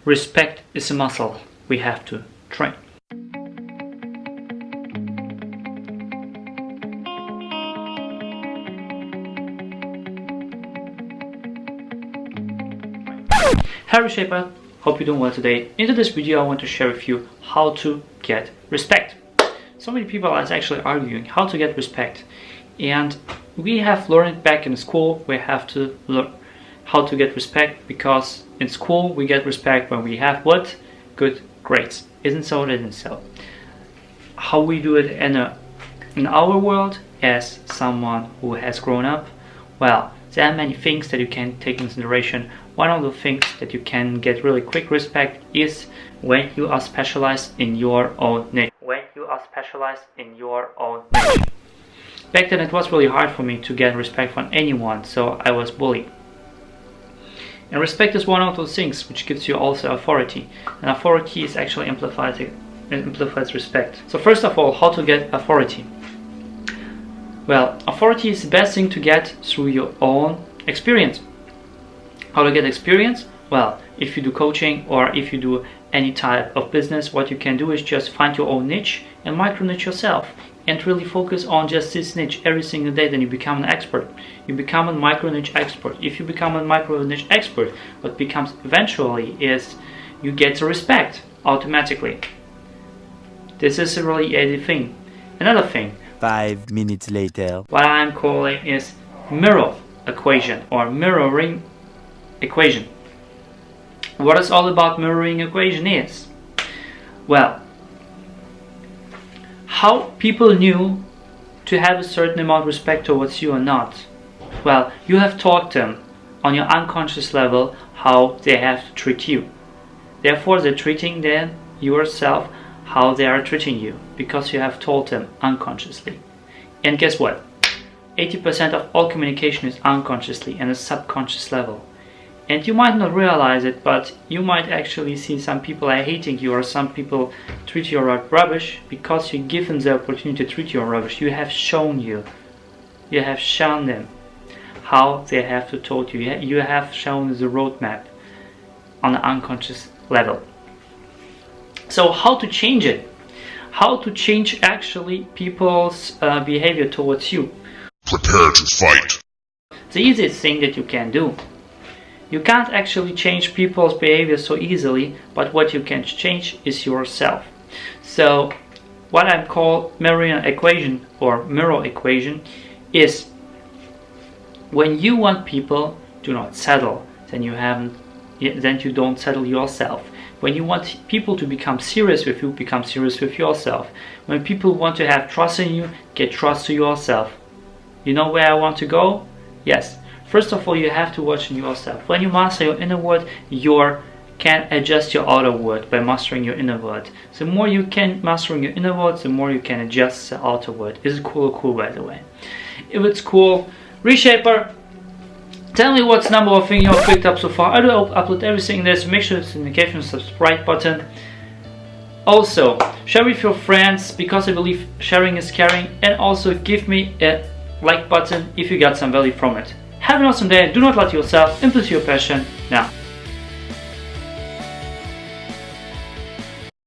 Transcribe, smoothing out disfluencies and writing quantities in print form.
Respect is a muscle we have to train. Hi Reshaper, hope you're doing well today. In this video I want to share with you how to get respect. So many people are actually arguing how to get respect, and we have learned back in school we have to learn how to get respect, because in school we get respect when we have what? Good grades. Isn't so? Isn't so? How we do it in our world as someone who has grown up? Well, there are many things that you can take into consideration. One of the things that you can get really quick respect is when you are specialized in your own niche. When you are specialized in your own niche. Back then it was really hard for me to get respect from anyone, so I was bullied. And respect is one of those things which gives you also authority. And authority is actually amplifies respect. So first of all, how to get authority? Well, authority is the best thing to get through your own experience. How to get experience? Well, if you do coaching or if you do any type of business, what you can do is just find your own niche and micro niche yourself and really focus on just this niche every single day. Then you become an expert. You become a micro niche expert. If you become a micro niche expert, what becomes eventually is you get the respect automatically. This is a really easy thing. Another thing, 5 minutes later, what I'm calling is mirror equation or mirroring equation. What is all about mirroring equation is? Well, how people knew to have a certain amount of respect towards you or not. Well, you have taught them on your unconscious level how they have to treat you. Therefore, they're treating them yourself how they are treating you, because you have told them unconsciously. And guess what? 80% of all communication is unconsciously and a subconscious level. And you might not realize it, but you might actually see some people are hating you or some people treat you like rubbish because you give them the opportunity to treat you like rubbish. You have shown them how they have to talk to you. You have shown the roadmap on the unconscious level. So how to change it? How to change actually people's behavior towards you? Prepare to fight. The easiest thing that you can do. You can't actually change people's behavior so easily, but what you can change is yourself. So what I call mirror equation or mirror equation is when you want people to not settle, then you don't settle yourself. When you want people to become serious with you, become serious with yourself. When people want to have trust in you, get trust to yourself. You know where I want to go? Yes. First of all, you have to watch in yourself. When you master your inner world, you can adjust your outer world by mastering your inner world. The more you can master your inner world, the more you can adjust the outer world. Is it cool or cool, by the way? If it's cool, Reshaper, tell me what's number of thing you've picked up so far. I do upload everything in there, so make sure it's in the notification subscribe button. Also, share with your friends, because I believe sharing is caring, and also give me a like button if you got some value from it. Have an awesome day. Do not let yourself impulse your passion now.